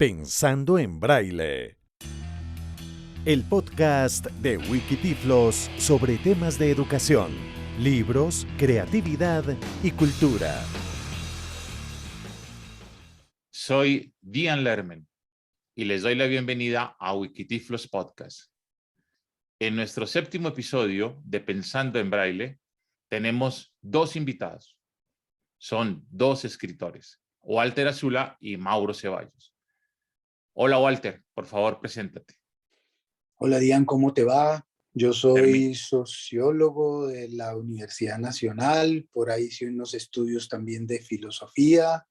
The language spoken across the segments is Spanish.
Pensando en Braille, el podcast de Wikitiflos sobre temas de educación, libros, creatividad y cultura. Soy Dian Lerman y les doy la bienvenida a Wikitiflos Podcast. En nuestro séptimo episodio de Pensando en Braille tenemos dos invitados. Son dos escritores, Walter Azula y Mauro Ceballos. Hola Walter, por favor, preséntate. Hola Dian, ¿cómo te va? Yo soy sociólogo de la Universidad Nacional, por ahí hice unos estudios también de filosofía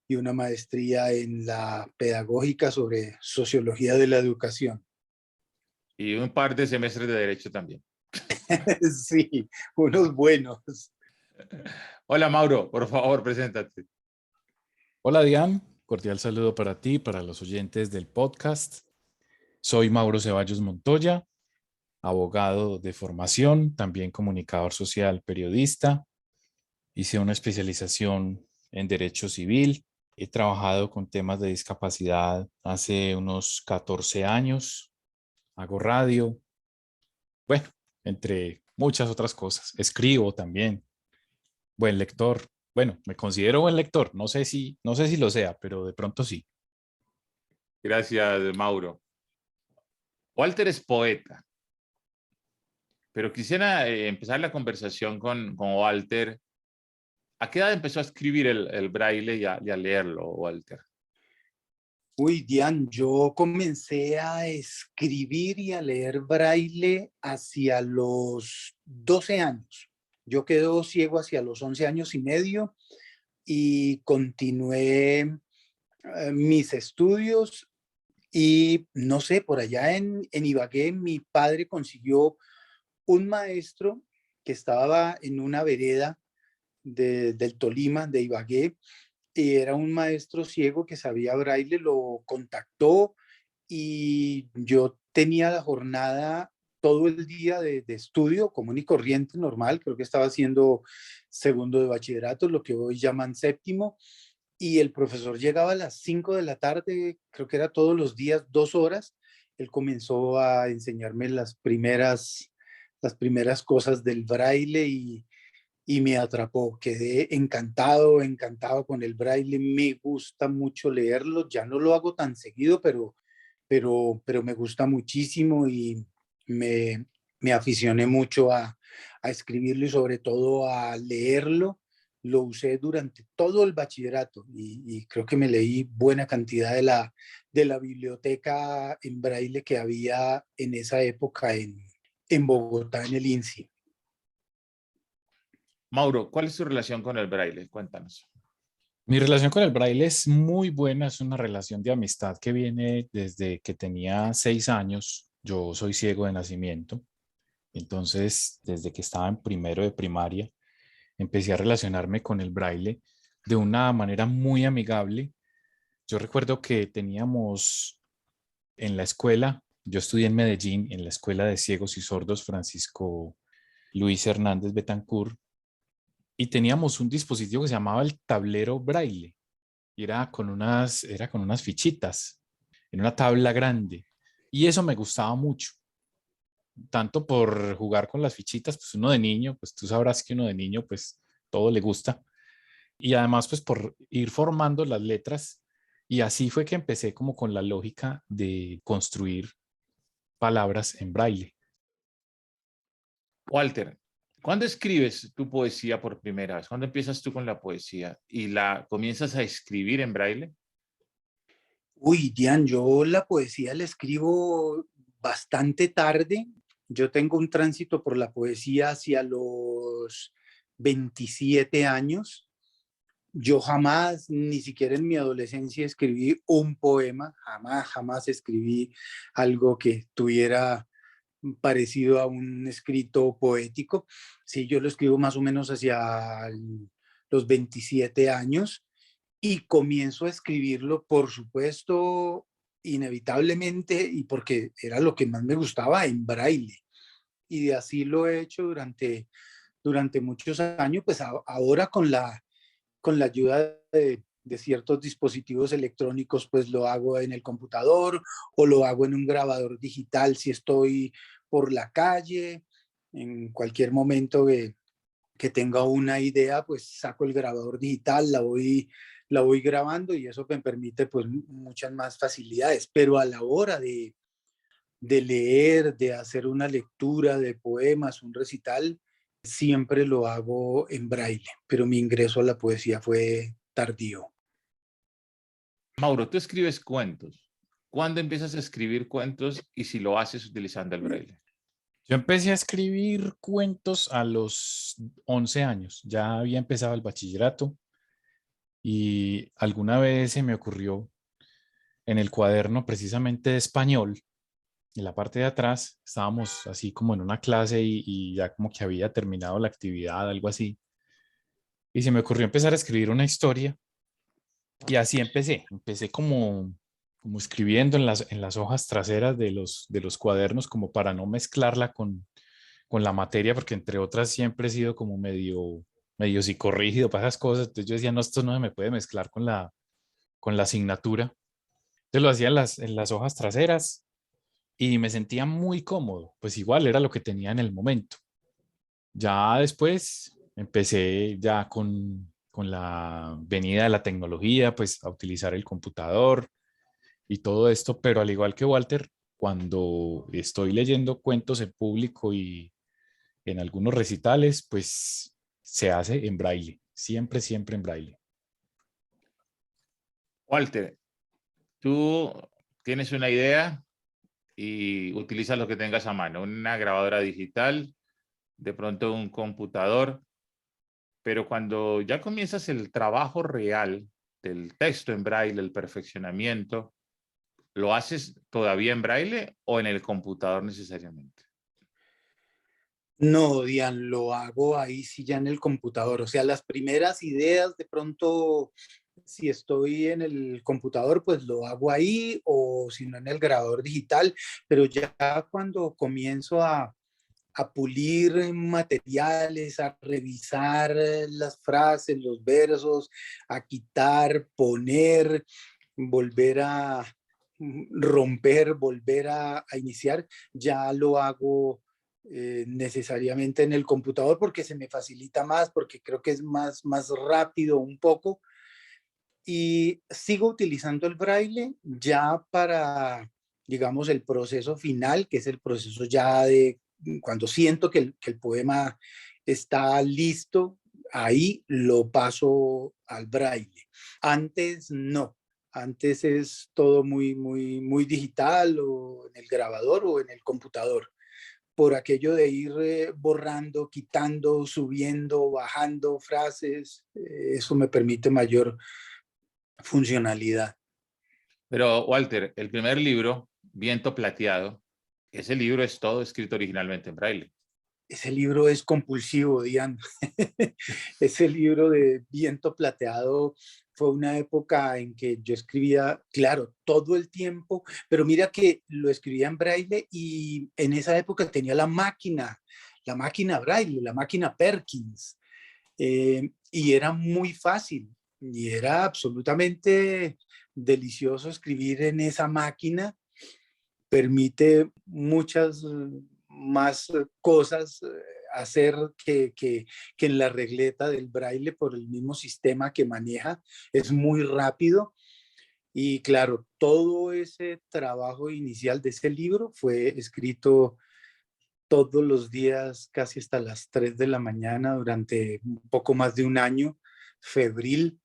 y una maestría en la pedagógica sobre sociología de la educación. Y un par de semestres de Derecho también. Sí, unos buenos. Hola Mauro, por favor, preséntate. Hola Dian, cordial saludo para ti, para los oyentes del podcast. Soy Mauro Ceballos Montoya, abogado de formación, también comunicador social, periodista. Hice una especialización en Derecho Civil. He trabajado con temas de discapacidad hace unos 14 años. Hago radio. Bueno, entre muchas otras cosas. Escribo también. Buen lector. Bueno, me considero buen lector. No sé si lo sea, pero de pronto sí. Gracias, Mauro. Walter es poeta, pero quisiera empezar la conversación con Walter. ¿A qué edad empezó a escribir el braille y a leerlo, Walter? Uy, Dian, yo comencé a escribir y a leer braille hacia los 12 años. Yo quedo ciego hacia los 11 años y medio y continué mis estudios y no sé, por allá en Ibagué mi padre consiguió un maestro que estaba en una vereda del Tolima, de Ibagué, y era un maestro ciego que sabía braille, lo contactó y yo tenía la jornada todo el día de estudio común y corriente normal, creo que estaba haciendo segundo de bachillerato, lo que hoy llaman séptimo, y el profesor llegaba a las 5 de la tarde, creo que era todos los días, 2 horas. Él comenzó a enseñarme las primeras cosas del braille y me atrapó. Quedé encantado con el braille. Me gusta mucho leerlo. Ya no lo hago tan seguido, pero me gusta muchísimo y me aficioné mucho a escribirlo y sobre todo a leerlo. Lo usé durante todo el bachillerato y creo que me leí buena cantidad de la biblioteca en braille que había en esa época en Bogotá, en el INSI. Mauro, ¿cuál es tu relación con el braille? Cuéntanos. Mi relación con el braille es muy buena, es una relación de amistad que viene desde que tenía 6 años. Yo soy ciego de nacimiento, entonces desde que estaba en primero de primaria empecé a relacionarme con el braille de una manera muy amigable. Yo recuerdo que teníamos en la escuela, yo estudié en Medellín, en la Escuela de Ciegos y Sordos Francisco Luis Hernández Betancourt, y teníamos un dispositivo que se llamaba el tablero braille. Y era con unas fichitas en una tabla grande. Y eso me gustaba mucho. Tanto por jugar con las fichitas, pues uno de niño, pues tú sabrás que uno de niño, pues todo le gusta. Y además, pues por ir formando las letras. Y así fue que empecé como con la lógica de construir palabras en braille. Walter, ¿cuándo escribes tu poesía por primera vez? ¿Cuándo empiezas tú con la poesía y la comienzas a escribir en braille? Uy, Dian, yo la poesía la escribo bastante tarde. Yo tengo un tránsito por la poesía hacia los 27 años. Yo jamás, ni siquiera en mi adolescencia, escribí un poema. Jamás escribí algo que tuviera parecido a un escrito poético. Sí, yo lo escribo más o menos hacia los 27 años y comienzo a escribirlo, por supuesto, inevitablemente y porque era lo que más me gustaba en braille. Y así lo he hecho durante muchos años, pues ahora con la ayuda de ciertos dispositivos electrónicos, pues lo hago en el computador o lo hago en un grabador digital si estoy por la calle. En cualquier momento que tenga una idea, pues saco el grabador digital, la voy grabando y eso me permite pues muchas más facilidades. Pero a la hora de leer, de hacer una lectura de poemas, un recital, siempre lo hago en braille, pero mi ingreso a la poesía fue tardío. Mauro, tú escribes cuentos. ¿Cuándo empiezas a escribir cuentos y si lo haces utilizando el braille? Yo empecé a escribir cuentos a los 11 años. Ya había empezado el bachillerato y alguna vez se me ocurrió en el cuaderno precisamente de español, en la parte de atrás, estábamos así como en una clase y ya como que había terminado la actividad, algo así. Y se me ocurrió empezar a escribir una historia y así empecé como escribiendo en las hojas traseras de los cuadernos como para no mezclarla con la materia, porque entre otras siempre he sido como medio psicorrígido para esas cosas. Entonces yo decía, no, esto no se me puede mezclar con la asignatura. Entonces lo hacía en las hojas traseras y me sentía muy cómodo, pues igual era lo que tenía en el momento. Ya después empecé ya con la venida de la tecnología, pues a utilizar el computador y todo esto, pero al igual que Walter, cuando estoy leyendo cuentos en público y en algunos recitales, pues se hace en braille, siempre, siempre en braille. Walter, tú tienes una idea y utilizas lo que tengas a mano, una grabadora digital, de pronto un computador, pero cuando ya comienzas el trabajo real del texto en braille, el perfeccionamiento, ¿lo haces todavía en braille o en el computador necesariamente? No, Dian, lo hago ahí sí ya en el computador. O sea, las primeras ideas de pronto, si estoy en el computador, pues lo hago ahí o si no en el grabador digital. Pero ya cuando comienzo a pulir materiales, a revisar las frases, los versos, a quitar, poner, volver a romper, volver a iniciar, ya lo hago necesariamente en el computador porque se me facilita más, porque creo que es más rápido un poco. Y sigo utilizando el braille ya para, digamos, el proceso final, que es el proceso ya de cuando siento que el poema está listo, ahí lo paso al braille. Antes no, antes es todo muy digital o en el grabador o en el computador por aquello de ir borrando, quitando, subiendo, bajando frases, eso me permite mayor funcionalidad. Pero Walter, el primer libro, Viento Plateado, ese libro es todo escrito originalmente en braille. Ese libro es compulsivo, Diana. Ese libro de Viento Plateado fue una época en que yo escribía, claro, todo el tiempo, pero mira que lo escribía en braille y en esa época tenía la máquina braille, la máquina Perkins, y era muy fácil y era absolutamente delicioso escribir en esa máquina. Permite muchas más cosas hacer que en la regleta del braille por el mismo sistema que maneja. Es muy rápido y claro, todo ese trabajo inicial de ese libro fue escrito todos los días, casi hasta las 3 de la mañana, durante un poco más de un año, febril,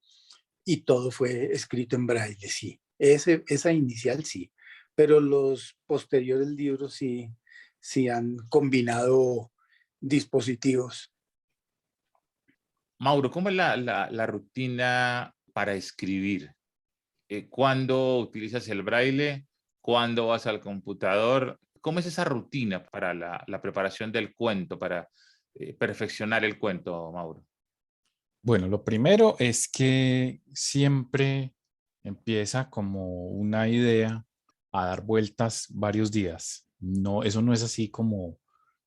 y todo fue escrito en braille, sí. Esa inicial sí, pero los posteriores libros sí han combinado dispositivos. Mauro, ¿cómo es la rutina para escribir? ¿Cuándo utilizas el braille? ¿Cuándo vas al computador? ¿Cómo es esa rutina para la preparación del cuento, para perfeccionar el cuento, Mauro? Bueno, lo primero es que siempre empieza como una idea a dar vueltas varios días. No, eso no es así como,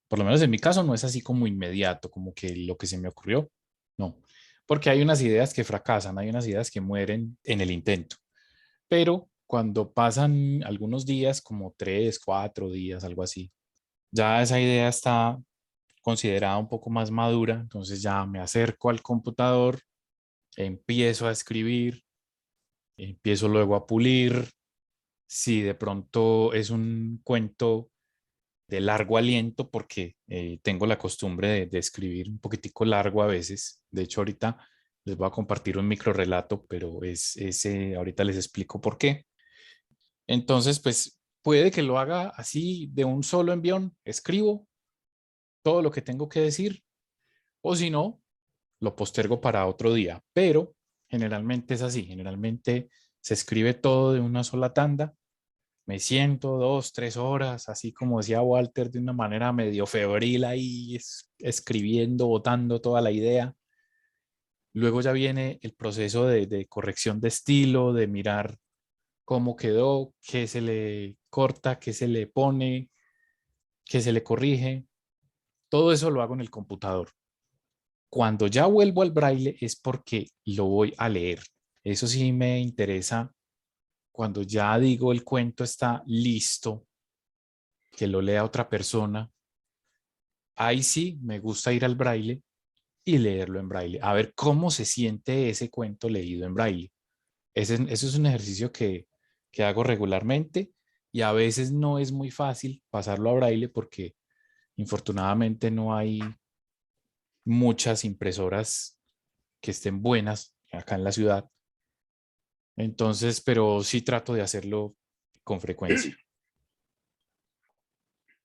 por lo menos en mi caso, no es así como inmediato, como que lo que se me ocurrió. No, porque hay unas ideas que fracasan, hay unas ideas que mueren en el intento. Pero cuando pasan algunos días, como 3, 4 días, algo así, ya esa idea está considerada un poco más madura, entonces ya me acerco al computador, empiezo a escribir, empiezo luego a pulir. Si de pronto es un cuento de largo aliento, porque tengo la costumbre de escribir un poquitico largo a veces. De hecho, ahorita les voy a compartir un micro relato, pero ahorita les explico por qué. Entonces, pues puede que lo haga así de un solo envión, escribo todo lo que tengo que decir, o si no, lo postergo para otro día, pero generalmente es así, generalmente se escribe todo de una sola tanda, me siento 2, 3 horas, así como decía Walter, de una manera medio febril ahí, escribiendo, botando toda la idea. Luego ya viene el proceso de corrección de estilo, de mirar cómo quedó, qué se le corta, qué se le pone, qué se le corrige. Todo eso lo hago en el computador. Cuando ya vuelvo al braille es porque lo voy a leer. Eso sí me interesa cuando ya digo el cuento está listo, que lo lea otra persona. Ahí sí me gusta ir al braille y leerlo en braille, a ver cómo se siente ese cuento leído en braille. Ese es un ejercicio que hago regularmente y a veces no es muy fácil pasarlo a braille porque infortunadamente no hay muchas impresoras que estén buenas acá en la ciudad. Entonces, pero sí trato de hacerlo con frecuencia.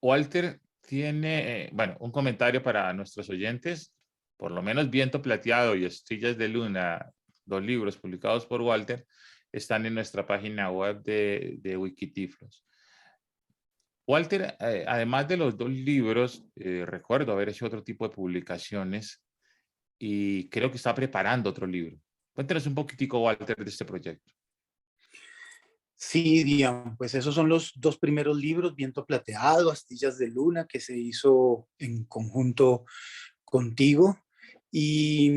Walter tiene, bueno, un comentario para nuestros oyentes. Por lo menos Viento Plateado y Estrellas de Luna, 2 libros publicados por Walter, están en nuestra página web de Wikitiflos. Walter, además de los 2 libros, recuerdo haber hecho otro tipo de publicaciones y creo que está preparando otro libro. Cuéntanos un poquitico, Walter, de este proyecto. Sí, Dian, pues esos son los 2 primeros libros, Viento Plateado, Astillas de Luna, que se hizo en conjunto contigo. Y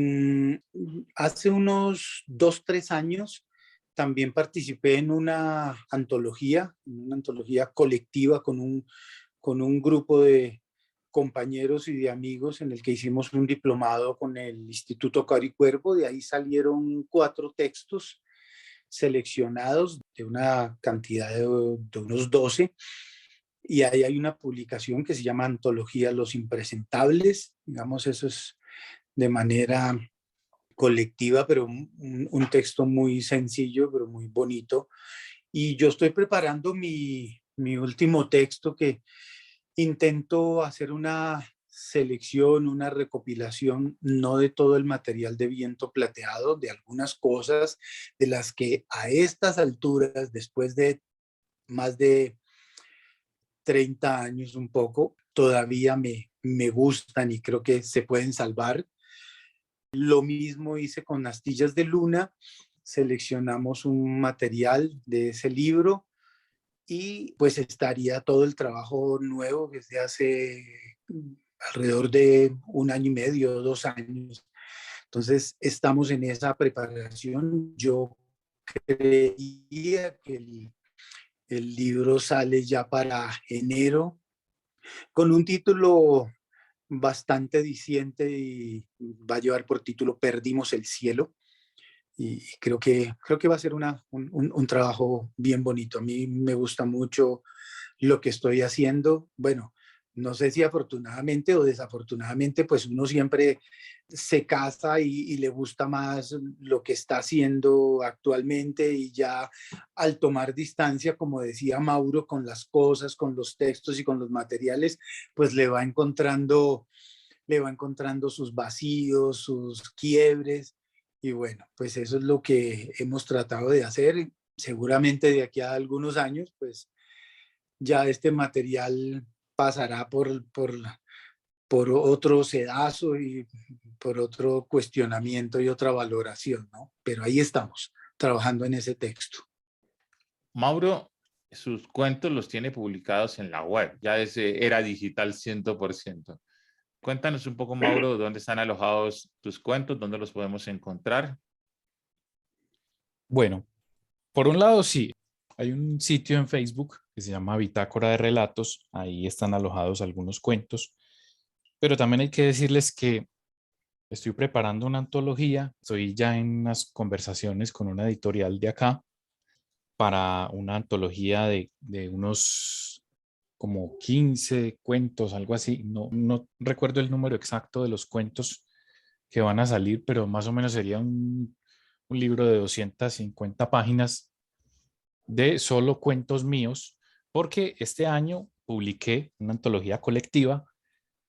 hace unos 2, 3 años también participé en una antología colectiva con un grupo de compañeros y de amigos en el que hicimos un diplomado con el Instituto Caro y Cuervo. De ahí salieron 4 textos seleccionados de una cantidad de unos 12, y ahí hay una publicación que se llama Antología Los Impresentables, digamos, eso es de manera colectiva, pero un texto muy sencillo, pero muy bonito. Y yo estoy preparando mi último texto, que intento hacer una selección, una recopilación, no de todo el material de Viento Plateado, de algunas cosas de las que a estas alturas, después de más de 30 años un poco, todavía me gustan y creo que se pueden salvar. Lo mismo hice con Astillas de Luna, seleccionamos un material de ese libro y pues estaría todo el trabajo nuevo desde hace alrededor de 1 año y medio, 2 años. Entonces estamos en esa preparación. Yo creía que el libro sale ya para enero con un título bastante diciente y va a llevar por título Perdimos el cielo. Y creo que va a ser un trabajo bien bonito. A mí me gusta mucho lo que estoy haciendo. Bueno, no sé si afortunadamente o desafortunadamente, pues uno siempre se casa y le gusta más lo que está haciendo actualmente, y ya al tomar distancia, como decía Mauro, con las cosas, con los textos y con los materiales, pues le va encontrando sus vacíos, sus quiebres, y bueno, pues eso es lo que hemos tratado de hacer. Seguramente de aquí a algunos años, pues ya este material pasará por otro sedazo y por otro cuestionamiento y otra valoración, ¿no? Pero ahí estamos, trabajando en ese texto. Mauro, sus cuentos los tiene publicados en la web, ya es era digital 100%. Cuéntanos un poco, Mauro, dónde están alojados tus cuentos, dónde los podemos encontrar. Bueno, por un lado, sí, hay un sitio en Facebook que se llama Bitácora de Relatos. Ahí están alojados algunos cuentos, pero también hay que decirles que estoy preparando una antología. Estoy ya en unas conversaciones con una editorial de acá para una antología de unos como 15 cuentos, algo así. No recuerdo el número exacto de los cuentos que van a salir, pero más o menos sería un libro de 250 páginas de solo cuentos míos, porque este año publiqué una antología colectiva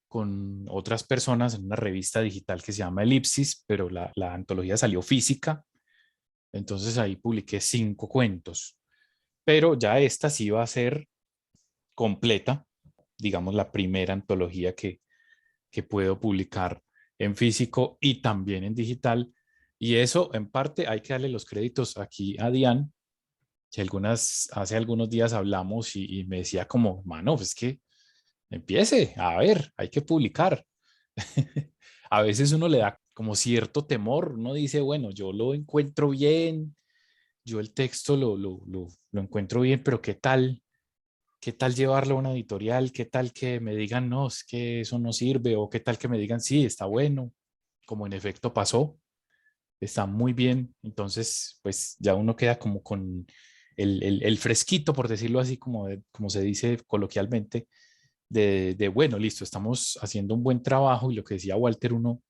con otras personas en una revista digital que se llama Elipsis, pero la antología salió física, entonces ahí publiqué 5 cuentos, pero ya esta sí va a ser completa, digamos la primera antología que puedo publicar en físico y también en digital, y eso en parte hay que darle los créditos aquí a Diane, que hace algunos días hablamos y me decía como, mano, pues que empiece, a ver, hay que publicar. A veces uno le da como cierto temor, uno dice, bueno, yo lo encuentro bien, yo el texto lo encuentro bien, pero ¿qué tal? ¿Qué tal llevarlo a una editorial? ¿Qué tal que me digan, no, es que eso no sirve? ¿O qué tal que me digan, sí, está bueno, como en efecto pasó, está muy bien? Entonces, pues ya uno queda como con el fresquito, por decirlo así, como se dice coloquialmente, bueno, listo, estamos haciendo un buen trabajo y lo que decía Walter, uno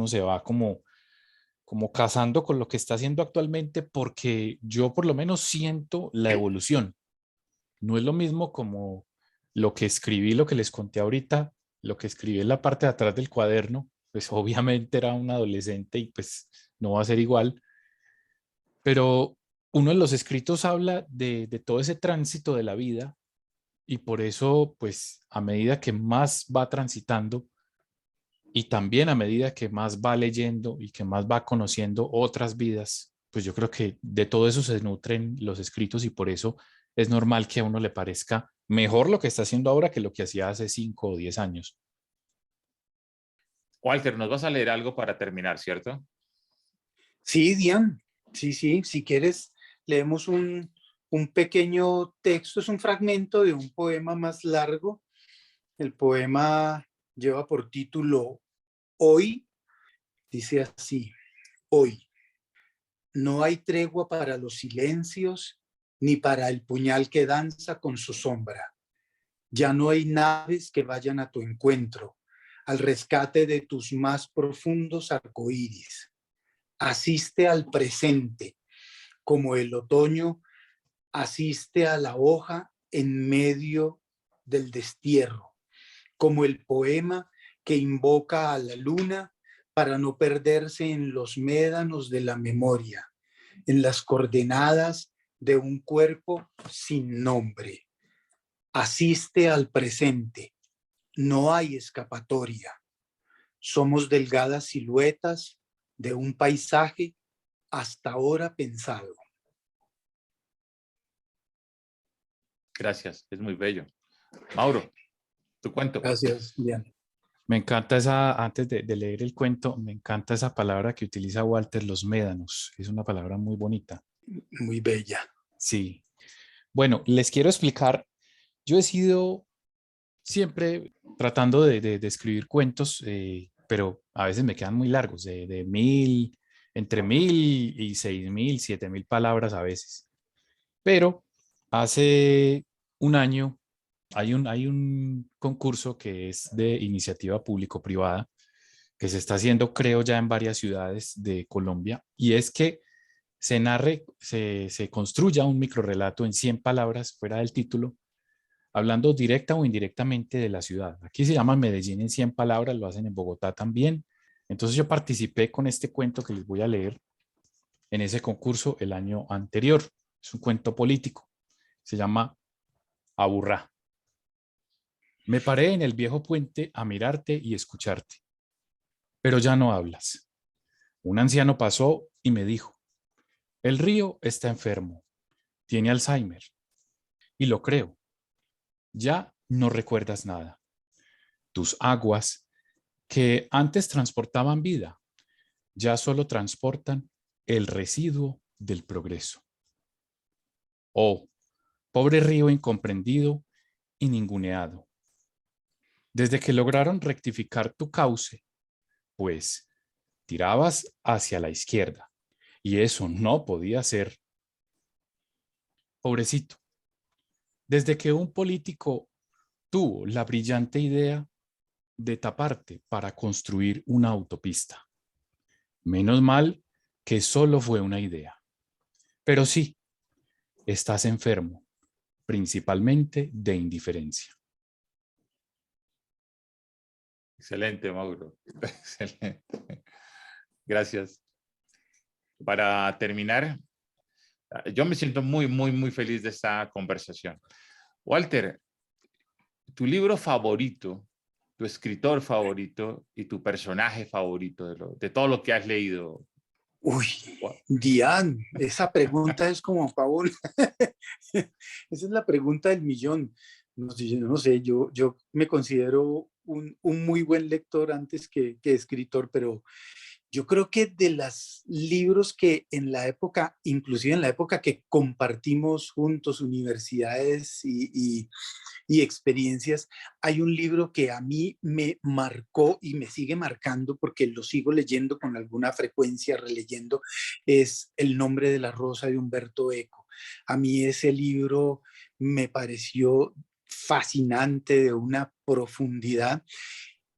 se va como casando con lo que está haciendo actualmente porque yo por lo menos siento la evolución. No es lo mismo como lo que escribí, lo que les conté ahorita, lo que escribí en la parte de atrás del cuaderno, pues obviamente era un adolescente y pues no va a ser igual, pero uno de los escritos habla de todo ese tránsito de la vida y por eso, pues a medida que más va transitando y también a medida que más va leyendo y que más va conociendo otras vidas, pues yo creo que de todo eso se nutren los escritos y por eso es normal que a uno le parezca mejor lo que está haciendo ahora que lo que hacía hace 5 o 10 años. Walter, nos vas a leer algo para terminar, ¿cierto? Sí, Diane, sí, sí, si quieres, leemos un pequeño texto, es un fragmento de un poema más largo. El poema lleva por título Hoy, dice así, hoy. No hay tregua para los silencios, ni para el puñal que danza con su sombra. Ya no hay naves que vayan a tu encuentro, al rescate de tus más profundos arcoíris. Asiste al presente, como el otoño asiste a la hoja en medio del destierro, como el poema que invoca a la luna para no perderse en los médanos de la memoria, en las coordenadas de un cuerpo sin nombre. Asiste al presente, no hay escapatoria. Somos delgadas siluetas de un paisaje hasta ahora pensado. Gracias, es muy bello. Mauro, tu cuento. Gracias, Diana. Me encanta antes de leer el cuento, me encanta esa palabra que utiliza Walter, los médanos. Es una palabra muy bonita. Muy bella. Sí. Bueno, les quiero explicar. Yo he sido siempre tratando de escribir cuentos, pero a veces me quedan muy largos, de 1000, entre 1000 y 6000, 7000 palabras a veces. Pero hace un año hay un concurso que es de iniciativa público-privada que se está haciendo, creo, ya en varias ciudades de Colombia, y es que se construya un microrrelato en 100 palabras fuera del título, hablando directa o indirectamente de la ciudad. Aquí se llama Medellín en 100 palabras, lo hacen en Bogotá también. Entonces yo participé con este cuento que les voy a leer en ese concurso el año anterior. Es un cuento político. Se llama Aburrá. Me paré en el viejo puente a mirarte y escucharte, pero ya no hablas. Un anciano pasó y me dijo, el río está enfermo, tiene Alzheimer. Y lo creo. Ya no recuerdas nada. Tus aguas que antes transportaban vida, ya solo transportan el residuo del progreso. Oh, pobre río incomprendido y ninguneado. Desde que lograron rectificar tu cauce, pues tirabas hacia la izquierda y eso no podía ser. Pobrecito, desde que un político tuvo la brillante idea de taparte para construir una autopista. Menos mal que solo fue una idea. Pero sí, estás enfermo, principalmente de indiferencia. Excelente, Mauro. Excelente. Gracias. Para terminar, yo me siento muy, muy, muy feliz de esta conversación. Walter, tu libro favorito, tu escritor favorito y tu personaje favorito de todo lo que has leído. Uy, Wow. Diane, esa pregunta es como, Paul, esa es la pregunta del millón. No sé, yo me considero un muy buen lector antes que escritor, pero yo creo que de los libros que en la época, inclusive en la época que compartimos juntos universidades y experiencias, hay un libro que a mí me marcó y me sigue marcando porque lo sigo leyendo con alguna frecuencia, releyendo, es El nombre de la rosa de Humberto Eco. A mí ese libro me pareció fascinante, de una profundidad,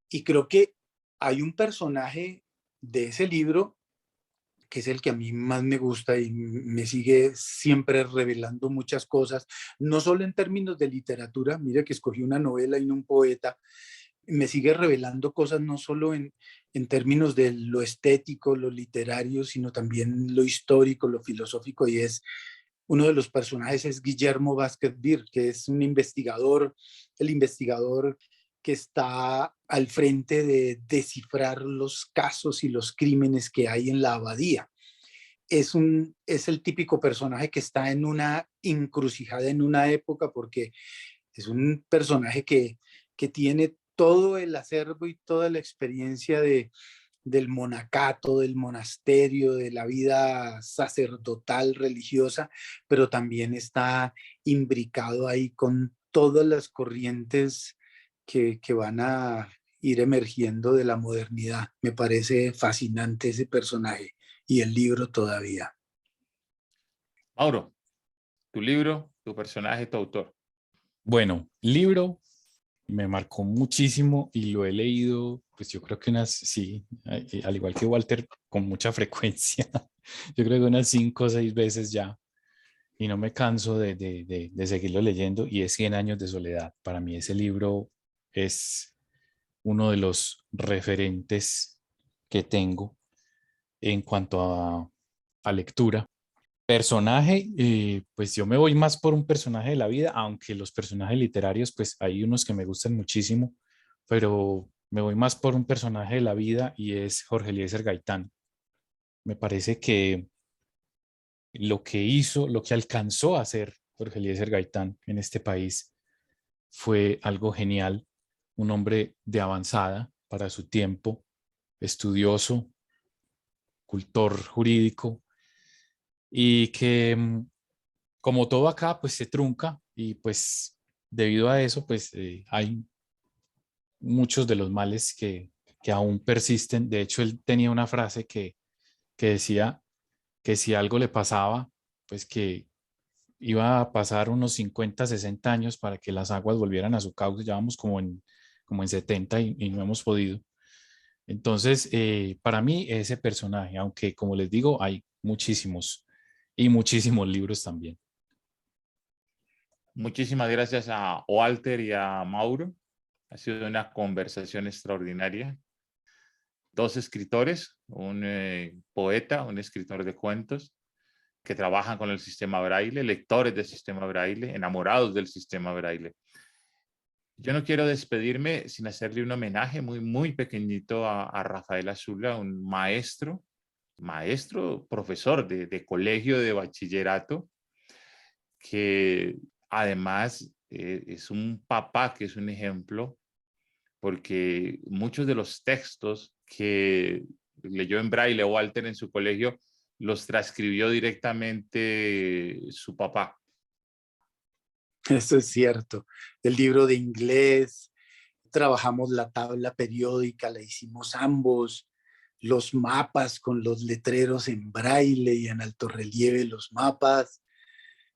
y creo que hay un personaje de ese libro que es el que a mí más me gusta y me sigue siempre revelando muchas cosas, no solo en términos de literatura, mira que escogí una novela y no un poeta, me sigue revelando cosas no solo en términos de lo estético, lo literario, sino también lo histórico, lo filosófico, y es uno de los personajes es Guillermo Vázquez Bir, que es un investigador, el investigador que está al frente de descifrar los casos y los crímenes que hay en la abadía. Es el típico personaje que está en una encrucijada en una época, porque es un personaje que tiene todo el acervo y toda la experiencia del monacato, del monasterio, de la vida sacerdotal, religiosa, pero también está imbricado ahí con todas las corrientes que van a ir emergiendo de la modernidad. Me parece fascinante ese personaje y el libro todavía. Mauro, tu libro, tu personaje, tu autor. Bueno, libro me marcó muchísimo y lo he leído, pues yo creo que sí, al igual que Walter, con mucha frecuencia. Yo creo que unas 5 o 6 veces ya. Y no me canso de seguirlo leyendo, y es 100 años de soledad. Para mí ese libro es uno de los referentes que tengo en cuanto a lectura. Personaje, pues yo me voy más por un personaje de la vida, aunque los personajes literarios, pues hay unos que me gustan muchísimo, pero me voy más por un personaje de la vida y es Jorge Eliezer Gaitán. Me parece que lo que hizo, lo que alcanzó a hacer Jorge Eliezer Gaitán en este país fue algo genial. Un hombre de avanzada para su tiempo, estudioso, cultor jurídico, y que como todo acá, pues se trunca, y pues debido a eso, pues hay muchos de los males que aún persisten. De hecho, él tenía una frase que decía que si algo le pasaba, pues que iba a pasar unos 50, 60 años para que las aguas volvieran a su cauce. Ya vamos como en 70 y no hemos podido. Entonces, para mí ese personaje, aunque como les digo, hay muchísimos y muchísimos libros también. Muchísimas gracias a Walter y a Mauro. Ha sido una conversación extraordinaria. 2 escritores, un poeta, un escritor de cuentos, que trabajan con el sistema Braille, lectores del sistema Braille, enamorados del sistema Braille. Yo no quiero despedirme sin hacerle un homenaje muy, muy pequeñito a Rafael Azula, un maestro, profesor de colegio de bachillerato, que además es un papá que es un ejemplo porque muchos de los textos que leyó en braille Walter en su colegio los transcribió directamente su papá. Eso es cierto. El libro de inglés, trabajamos la tabla periódica, la hicimos ambos, los mapas con los letreros en braille y en alto relieve los mapas.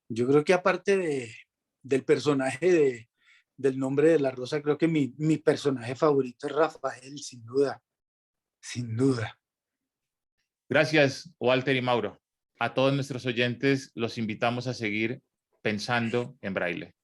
Yo creo que aparte del personaje del nombre de la rosa, creo que mi personaje favorito es Rafael, sin duda, sin duda. Gracias, Walter y Mauro. A todos nuestros oyentes los invitamos a seguir pensando en braille.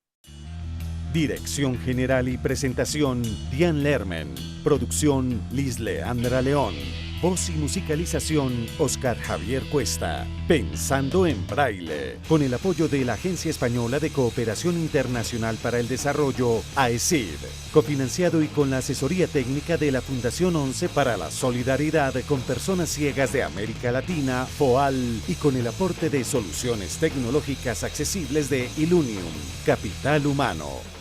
Dirección general y presentación, Dian Lermen. Producción, Liz Leandra León. Voz y musicalización, Oscar Javier Cuesta. Pensando en braille, con el apoyo de la Agencia Española de Cooperación Internacional para el Desarrollo, AECID, cofinanciado y con la asesoría técnica de la Fundación 11 para la Solidaridad con Personas Ciegas de América Latina, FOAL, y con el aporte de soluciones tecnológicas accesibles de Ilunium, Capital Humano.